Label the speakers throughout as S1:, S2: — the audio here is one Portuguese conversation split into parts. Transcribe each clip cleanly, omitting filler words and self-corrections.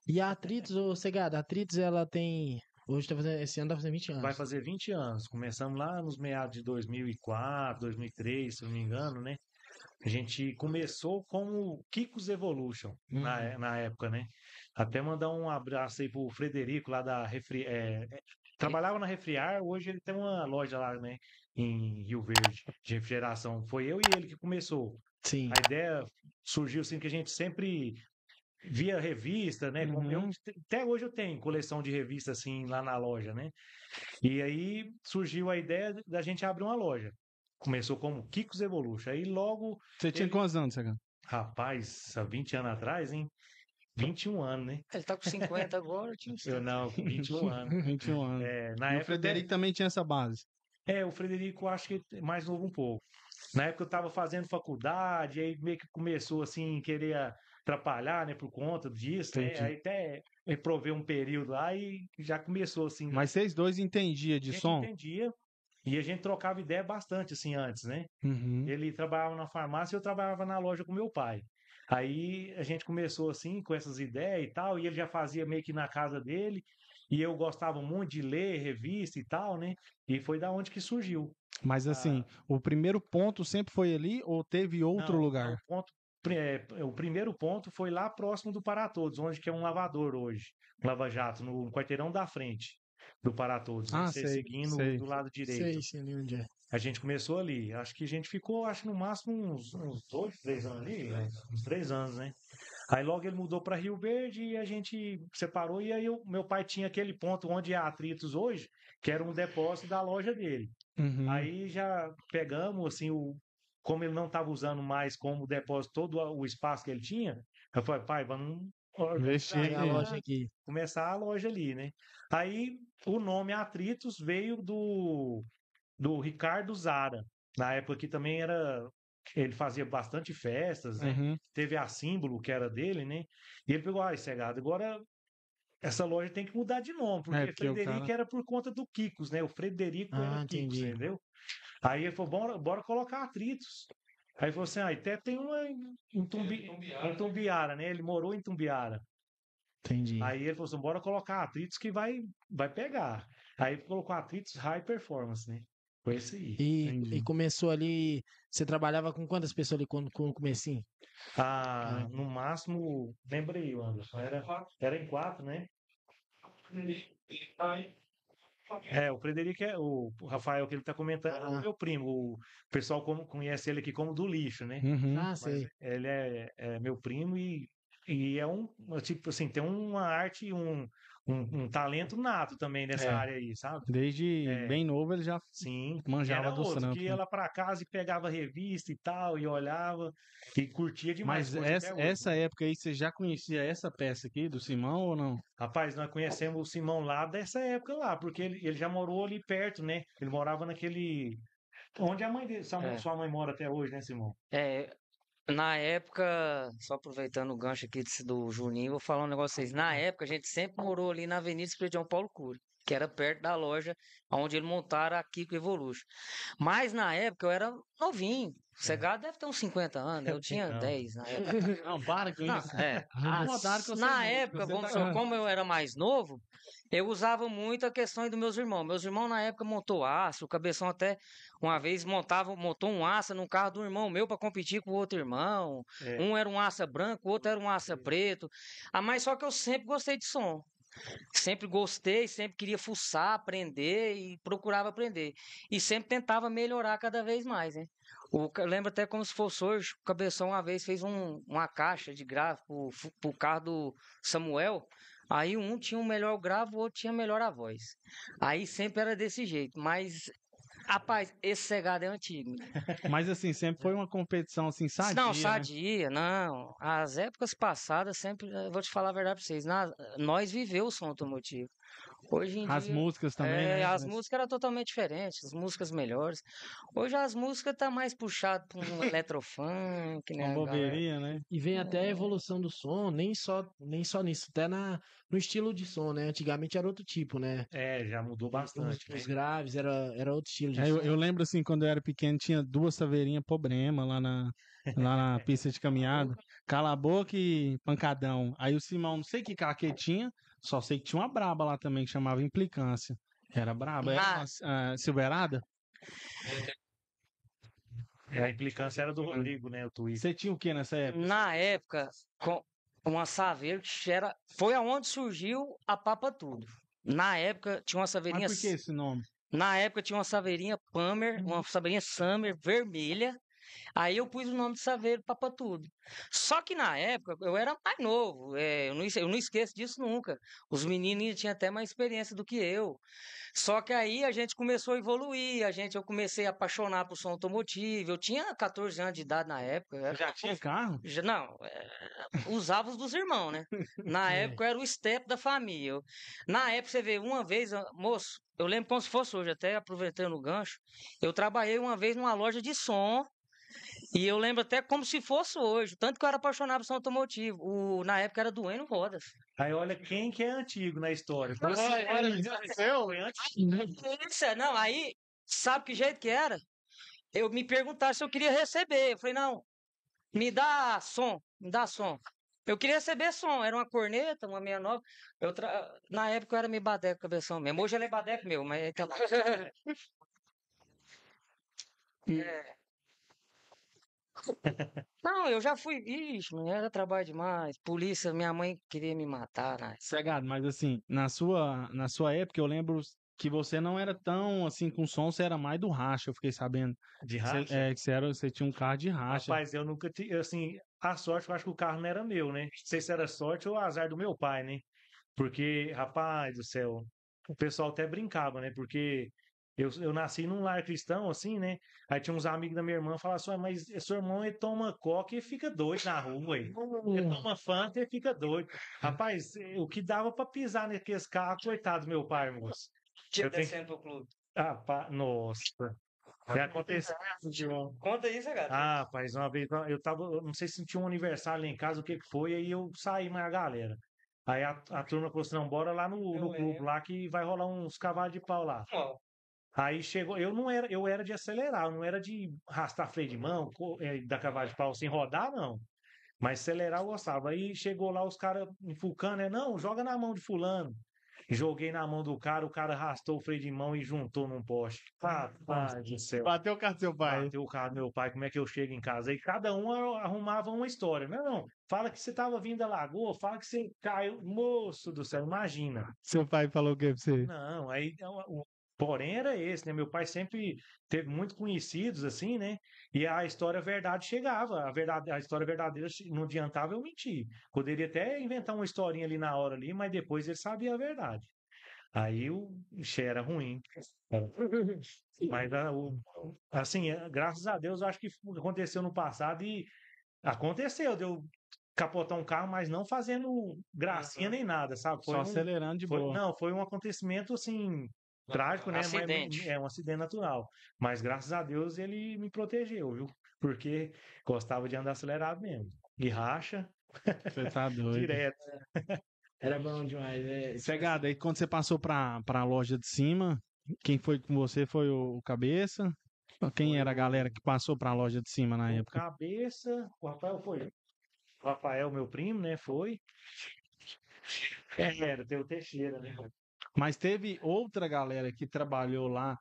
S1: E a Atritos, ô Cegada, a Atritos ela tem. Hoje tá fazendo, esse ano tá fazendo 20
S2: Vai
S1: anos.
S2: fazer 20 anos. Começamos lá nos meados de 2004, 2003, se não me engano, né? A gente começou como Kikos Evolution
S1: Uhum.
S2: na época, né? Até mandar um abraço aí pro Frederico lá da trabalhava na Refriar, hoje ele tem uma loja lá, né, em Rio Verde, de refrigeração. Foi eu e ele que começou.
S1: Sim.
S2: A ideia surgiu assim que a gente sempre via revista, né?
S3: Uhum.
S2: Até hoje eu tenho coleção de revista assim lá na loja, né? E aí surgiu a ideia da gente abrir uma loja. Começou como Kikos Evolution. Aí logo
S3: Você tinha
S2: ele,
S3: quantos anos, Cegado?
S2: rapaz, há 20 anos atrás, hein? 21 anos, né?
S4: Ele tá com 50 agora, tinha uns
S2: Eu
S4: 30.
S2: não, 21 anos.
S3: 21 anos.
S2: É, na
S3: E o
S2: época
S3: Frederico também tinha essa base.
S2: o Frederico acho que é mais novo um pouco. Na época eu estava fazendo faculdade, aí meio que começou assim, querer atrapalhar, né, por conta disso, né?
S3: Entendi.
S2: Aí até reprovei um período lá e já começou assim,
S3: Mas vocês dois entendiam
S2: a
S3: de
S2: gente
S3: som?
S2: entendia e a gente trocava ideia bastante assim antes, né?
S3: Uhum.
S2: Ele trabalhava na farmácia e eu trabalhava na loja com meu pai. Aí a gente começou assim, com essas ideias e tal, e ele já fazia meio que na casa dele, e eu gostava muito de ler revista e tal, né? E foi da onde que surgiu.
S3: Mas assim,
S2: Ah,
S3: o primeiro ponto sempre foi ali ou teve outro
S2: não,
S3: lugar?
S2: o primeiro ponto foi lá próximo do Para Todos, onde que é um lavador hoje, um lava-jato, no quarteirão da frente do Para Todos, né?
S3: Ah,
S2: Você
S3: sei,
S2: seguindo
S3: sei.
S2: do lado
S1: Sei,
S2: direito.
S1: sei ali onde é.
S2: A gente começou ali. Acho que a gente ficou, acho no máximo uns 2, 3 anos ali, né? Uns 3 anos, né? Aí logo ele mudou para Rio Verde e a gente separou. E aí meu pai tinha aquele ponto onde é a Atritos hoje, que era um depósito da loja dele.
S3: Uhum.
S2: Aí já pegamos, assim, como ele não estava usando mais como depósito todo o espaço que ele tinha, eu falei, pai, vamos organizar
S3: Investir
S1: Tem a
S2: aí
S3: aqui.
S1: loja
S2: para
S1: aqui.
S2: começar a loja ali, né? Aí o nome Atritos veio do Ricardo Zara. Na época que também era. Ele fazia bastante festas, né?
S3: Uhum.
S2: Teve a símbolo que era dele, né? E ele pegou, ai, Cegado, agora essa loja tem que mudar de nome,
S3: É,
S2: porque
S3: porque o cara.
S2: Frederico era por conta do Kikos, né? O Frederico era
S1: Ah,
S2: Kikos,
S1: entendi.
S2: entendeu? Aí ele falou, bora colocar atritos. Aí ele falou assim, até tem uma em Tumbiara, né? Ele morou em Tumbiara.
S1: Entendi.
S2: Aí ele falou assim, bora colocar atritos que vai pegar. Aí colocou atritos high performance, né? Foi isso aí.
S1: E
S3: Entendi.
S1: começou ali. Você trabalhava com quantas pessoas ali quando no comecinho?
S2: Ah,
S1: Ah,
S2: no máximo, lembrei, Anderson, era em quatro, né? O Frederico o Rafael que ele tá comentando é o
S1: ah,
S2: meu primo. O pessoal conhece ele aqui como do lixo, né?
S3: Uhum.
S1: ah,
S2: Mas
S1: sei.
S2: ele é meu primo e é tipo assim, tem uma arte, um talento nato também nessa
S3: É.
S2: área aí, sabe?
S3: Desde
S2: É,
S3: bem novo ele já
S2: sim. E
S3: manjava
S2: era
S3: dos
S2: outro, que
S3: trampos,
S2: ia
S3: né?
S2: lá pra casa e pegava revista e tal, e olhava, e curtia demais,
S3: Mas
S2: curte até hoje.
S3: essa época aí, você já conhecia essa peça aqui do Simão ou não?
S2: Rapaz, nós conhecemos o Simão lá dessa época lá, porque ele já morou ali perto, né? Ele morava naquele. Onde a mãe dele,
S4: É,
S2: sua mãe mora até hoje, né, Simão?
S4: é, na época, só aproveitando o gancho aqui do Juninho, vou falar um negócio pra vocês. Na época, a gente sempre morou ali na Avenida Esplendidão Paulo Cury, que era perto da loja onde ele montaram a Kiko Evolution. Mas na época eu era novinho. O
S2: É.
S4: Cegado deve ter uns 50 anos, eu tinha
S2: Então,
S4: 10 na época.
S3: Não, para com
S4: Não,
S3: isso.
S4: é.
S3: Incomodaram que eu sei
S4: Na
S3: muito.
S4: época,
S3: Você
S4: vamos
S3: tá.
S4: supor, como eu era mais novo, eu usava muito a questão dos meus irmãos. Meus irmãos na época montou aço, o Cabeção até uma vez montou um asa no carro do irmão meu para competir com o outro irmão.
S2: é,
S4: Um era um asa branco, o outro era um asa preto. Ah, mas só que eu sempre gostei de som. Sempre gostei, sempre queria fuçar, aprender e procurava aprender. E sempre tentava melhorar cada vez mais, né? Eu lembro até como se fosse hoje, o Cabeção uma vez fez uma caixa de grave pro carro do Samuel. Aí um tinha um melhor grave, o outro tinha melhor a voz. Aí sempre era desse jeito. Mas, rapaz, esse cegado é antigo.
S3: Mas assim, sempre foi uma competição assim
S4: Não,
S3: sadia, né?
S4: sadia, não. As épocas passadas sempre, eu vou te falar a verdade pra vocês, nós viveu o som automotivo. Hoje em
S3: As
S4: dia,
S3: músicas também, né?
S4: as músicas eram totalmente diferentes, as músicas melhores. Hoje as músicas tá mais puxado para um eletrofunk, né?
S3: Uma
S4: A galera.
S3: boberia, né?
S1: E vem até a evolução do som, nem só nisso, até no estilo de som, né? Antigamente era outro tipo, né?
S2: Já mudou bastante,
S1: Os
S2: né?
S1: graves era outro estilo de
S3: É,
S1: som.
S3: eu lembro assim, quando eu era pequeno, tinha duas saveirinhas problema lá na pista de caminhada. Cala a boca e pancadão. Aí o Simão, não sei que carro que ele tinha, só sei que tinha uma braba lá também que chamava Implicância. Era braba, era
S4: Na,
S3: uma Silverada?
S2: A implicância era do Rodrigo, né? O Twist.
S3: Você tinha o que nessa época?
S4: na época, com uma Saveiro que foi aonde surgiu a Papa Tudo. Na época tinha uma
S3: Mas
S4: saveirinha,
S3: por que esse nome?
S4: na época tinha uma saveirinha Pammer, uma saveirinha Summer vermelha. Aí eu pus o nome de Saveiro Papa Tudo. Só que na época eu era mais novo, eu não esqueço disso nunca. Os meninos tinham até mais experiência do que eu. Só que aí a gente começou a evoluir, eu comecei a apaixonar por som automotivo. Eu tinha 14 anos de idade na época.
S3: Você já tinha carro?
S4: Não, usava os dos irmãos, né? Na época eu era o step da família. Na época, você vê, uma vez, moço, eu lembro como se fosse hoje, até aproveitando o gancho, eu trabalhei uma vez numa loja de som. E eu lembro até como se fosse hoje, tanto que eu era apaixonado por som automotivo. Na época era do Eno Rodas.
S2: Aí olha quem que é antigo na história.
S3: Foi
S4: Não, aí, sabe que jeito que era? Eu me perguntaram se eu queria receber. Eu falei, não, me dá som, me dá som. Eu queria receber som, era uma corneta, uma 69. Na época eu era meio badeco cabeção mesmo. Hoje ele é badeco meu, mas aquela. Não, eu já fui, ixi, mano, era trabalho demais. Polícia, minha mãe queria me matar, né?
S3: Cegado, mas assim, na sua época eu lembro que você não era tão assim com som, você era mais do racha, eu fiquei sabendo.
S2: De
S3: Você,
S2: racha.
S3: que você tinha um carro de racha.
S2: Rapaz, eu nunca tive, assim, a sorte, eu acho que o carro não era meu, né? Não sei se era sorte ou azar do meu pai, né? Porque, rapaz do céu, o pessoal até brincava, né? Porque eu nasci num lar cristão, assim, né? Aí tinha uns amigos da minha irmã que falavam assim, mas seu irmão, ele toma coca e fica doido na rua, aí. Ele toma Fanta e fica doido. Rapaz, o que dava pra pisar naqueles carros, coitado do meu pai, moço.
S4: Tipo,
S2: Eu tenho-
S4: descendo pro clube.
S2: Nossa. Já aconteceu.
S4: Conta isso, cara.
S2: Rapaz, uma vez eu não sei se tinha um aniversário lá em casa, o que que foi, aí eu saí mais a galera. Aí a turma falou assim: não, bora lá no clube lá que vai rolar uns cavalos de pau lá. Aí chegou, eu era de acelerar, eu não era de arrastar freio de mão, dar cavalo de pau sem rodar, não. Mas acelerar eu gostava. Aí chegou lá os caras enfucando, né? Não, joga na mão de fulano. Joguei na mão do cara, o cara arrastou o freio de mão e juntou num poste. Rapaz do céu.
S3: Bateu o carro do seu pai.
S2: Bateu o carro do meu pai, como é que eu chego em casa? Aí cada um arrumava uma história. Não, fala que você estava vindo da lagoa, fala que você caiu. Moço do céu, imagina.
S3: Seu pai falou o que pra você?
S2: Não, aí o porém era esse, né? Meu pai sempre teve muito conhecidos, assim, né? E a história verdade chegava. A história verdadeira não adiantava eu mentir. Poderia até inventar uma historinha ali na hora ali, mas depois ele sabia a verdade. Aí o Ixi, era ruim. Mas assim, graças a Deus, eu acho que aconteceu no passado e aconteceu, deu capotar um carro, mas não fazendo gracinha nem nada, sabe?
S3: Só acelerando de boa.
S2: Não, foi um acontecimento assim trágico, né?
S4: Acidente.
S2: É um acidente natural. Mas graças a Deus ele me protegeu, viu? Porque gostava de andar acelerado mesmo. E racha
S3: Você tá doido.
S2: direto.
S1: Era bom demais, né?
S3: Cegado, aí quando você passou pra loja de cima, quem foi com você foi o Cabeça? Quem era a galera que passou pra loja de cima na
S2: O
S3: época?
S2: Cabeça, o Rafael foi. O Rafael, meu primo, né? Foi. Era, tem o Teixeira, né?
S3: Mas teve outra galera que trabalhou lá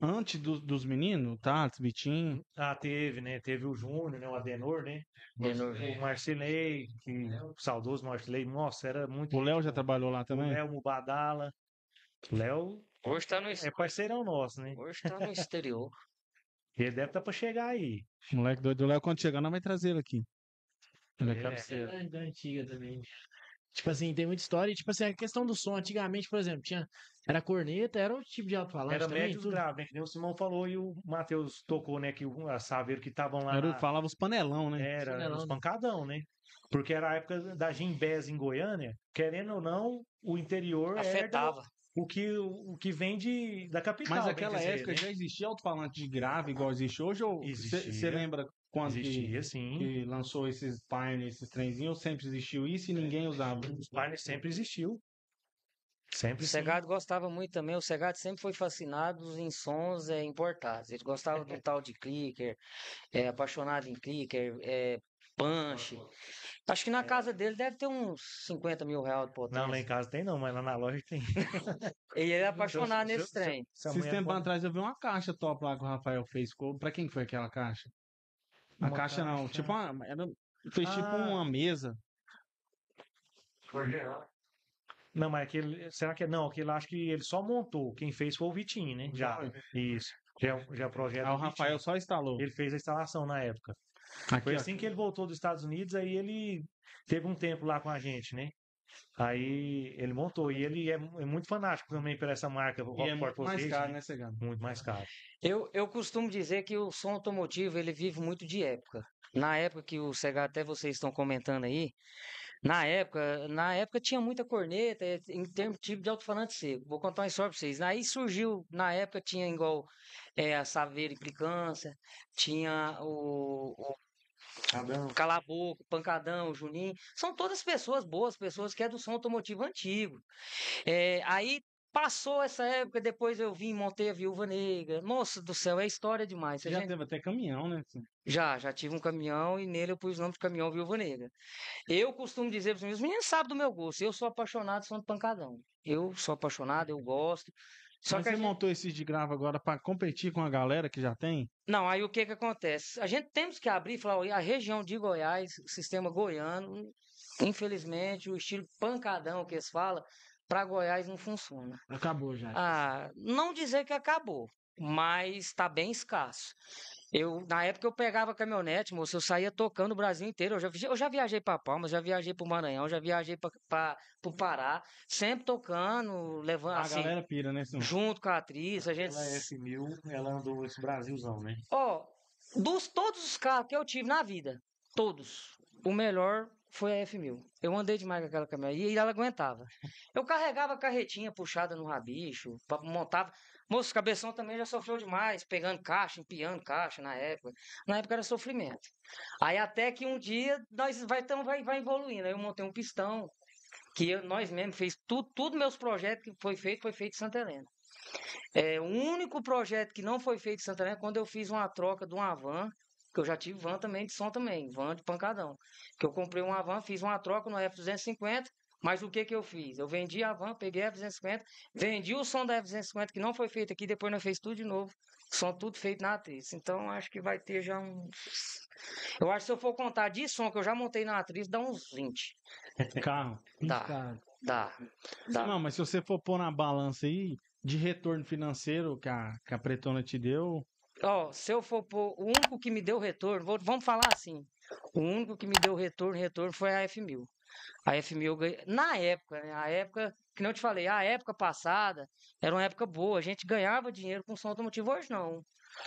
S3: antes dos meninos, Tats, Vitinho.
S2: Teve, né? Teve o Júnior, né? O Adenor, né? O Marcelei, o saudoso Marcelei. Nossa, era muito.
S3: O Léo já trabalhou lá
S2: O
S3: também?
S2: Léo Mubadala. O Léo
S4: Hoje tá no,
S2: é parceirão nosso, né?
S4: hoje tá no exterior.
S2: Ele deve estar pra chegar aí.
S3: Moleque doido. O Léo, quando chegar, nós vai trazer ele aqui. Ele é
S2: É.
S3: cabeceira.
S1: Da antiga também. Tipo assim, tem muita história. E, tipo assim, a questão do som, antigamente, por exemplo, era corneta, era outro tipo de alto-falante
S2: Era
S1: também.
S2: médios
S1: Tudo.
S2: graves, né? Que nem o Simão falou e o Matheus tocou, né? Que a Saveiro que estavam lá.
S3: Falava os panelão, né?
S2: Era
S1: Panelão,
S2: os
S1: né?
S2: pancadão, né? Porque era a época da Gimbés em Goiânia, querendo ou não, o interior
S4: Afetava.
S2: o que vem da capital.
S3: Mas
S2: bem
S3: naquela
S2: dizer,
S3: época
S2: né?
S3: já existia alto-falante de grave igual existe hoje? Ou você
S2: Existia.
S3: lembra quando
S2: Existia, sim.
S3: que lançou esses Pioneer, esses trenzinhos? Ou sempre existiu isso e ninguém usava?
S2: Os Pioneer sempre existiu.
S4: O
S2: Sempre sim.
S4: Segado gostava muito também. O Segado sempre foi fascinado em sons importados. Ele gostava de um tal de clicker, apaixonado em clicker, punch. Acho que na casa dele deve ter uns 50 mil reais de
S2: Não, lá em
S4: potência.
S2: casa tem não, mas lá na loja tem.
S4: E ele é apaixonado nesse trem.
S2: Se a
S3: Esses
S2: mulher
S3: tempos
S2: for-
S3: atrás eu vi uma caixa top lá que o Rafael fez. Pra quem que foi aquela caixa? A
S2: Uma
S3: caixa não,
S2: caixa.
S3: tipo fez tipo
S2: Ah.
S3: uma mesa.
S2: Não, mas aquele. Será que não? Aquele acho que ele só montou. Quem fez foi o Vitinho, né? Já. Isso. Já é o projeto
S3: Aí o
S2: do
S3: Rafael
S2: Vitinho.
S3: só instalou.
S2: Ele fez a instalação na época.
S3: Aqui,
S2: Foi
S3: ó.
S2: assim que ele voltou dos Estados Unidos, aí ele teve um tempo lá com a gente, né? Aí ele montou. E ele é muito fanático também por essa marca, o
S3: E é
S2: Rockport
S3: muito mais
S2: Voltage,
S3: caro, né, Cegado?
S2: Muito mais caro.
S4: Eu costumo dizer que o som automotivo ele vive muito de época. Na época que o Segado, até vocês estão comentando aí, na época tinha muita corneta em termos de tipo de alto-falante seco. Vou contar uma história pra vocês. Aí surgiu, na época tinha igual a Saveiro Implicância, tinha o Cala a Boca, Pancadão, Juninho. São todas pessoas boas, pessoas que é do som automotivo antigo. Aí passou essa época, depois eu vim, montei a Viúva Negra. Nossa do céu, é história demais.
S3: Já teve até caminhão, né?
S4: Já tive um caminhão e nele eu pus o nome de caminhão Viúva Negra. Eu costumo dizer para os meninos sabem do meu gosto, eu sou apaixonado som de pancadão. Eu sou apaixonado, eu gosto. Só
S3: Mas
S4: que
S3: você montou esses de grava agora pra competir com a galera que já tem?
S4: Não, aí o que que acontece? A gente temos que abrir e falar, olha, a região de Goiás, o sistema goiano, infelizmente, o estilo pancadão que eles falam, para Goiás não funciona.
S3: Acabou já.
S4: Não dizer que acabou, mas está bem escasso. Na época eu pegava caminhonete, moço, eu saía tocando o Brasil inteiro. Eu já viajei para Palmas, já viajei para o Maranhão, já viajei para o Pará, sempre tocando, levando
S3: A
S4: assim,
S3: galera pira, né, senhor?
S4: junto com a atriz, a gente.
S2: Ela é F1000, ela andou esse Brasilzão, né?
S4: Ó, dos todos os carros que eu tive na vida, todos, o melhor foi a F1000. Eu andei demais com aquela caminhonete e ela aguentava. Eu carregava a carretinha puxada no rabicho, montava. Moço, cabeção também já sofreu demais, pegando caixa, empiando caixa na época. Na época era sofrimento. Aí até que um dia nós vai evoluindo. Aí eu montei um pistão, nós mesmos fez tudo meus projetos que foi feito em Santa Helena. O único projeto que não foi feito em Santa Helena é quando eu fiz uma troca de uma van, que eu já tive van também de som também, van de pancadão. Que eu comprei uma van, fiz uma troca no F250, mas o que que eu fiz? Eu vendi a van, peguei a F250, vendi o som da F250 que não foi feito aqui, depois nós fez tudo de novo. Som tudo feito na atriz. Então acho que vai ter já uns. Eu acho que se eu for contar de som que eu já montei na atriz, dá uns 20.
S3: Carro.
S4: Dá.
S3: Não, mas se você for pôr na balança aí, de retorno financeiro que a Pretona te deu,
S4: Ó, se eu for pôr, o único que me deu retorno, vamos falar assim, o único que me deu retorno foi a F1000. A F1000 eu ganhei, na época, né, a época, que não te falei, a época passada era uma época boa, a gente ganhava dinheiro com som automotivo, hoje não.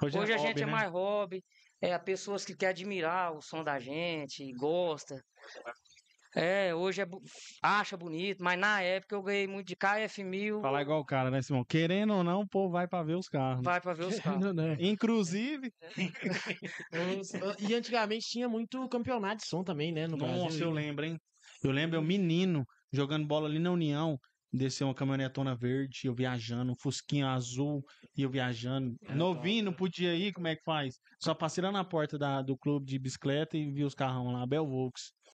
S4: Hoje a gente
S3: hobby,
S4: é
S3: né?
S4: mais hobby, pessoas que querem admirar o som da gente, gosta. Hoje acha bonito, mas na época eu ganhei muito de KF1000,
S3: Falar igual o cara, né, Simão? Querendo ou não, o povo vai pra ver os carros.
S4: vai pra ver os carros.
S1: Não, né?
S3: Inclusive,
S1: E antigamente tinha muito campeonato de som também, né, no
S3: nossa,
S1: Brasil.
S3: eu lembro, hein? Eu lembro, eu menino, jogando bola ali na União, desceu uma caminhonetona verde, eu viajando, um fusquinha azul, e eu viajando. Novinho, não podia ir, como é que faz? Só passei lá na porta do clube de bicicleta e vi os carrão lá, Bel Volks.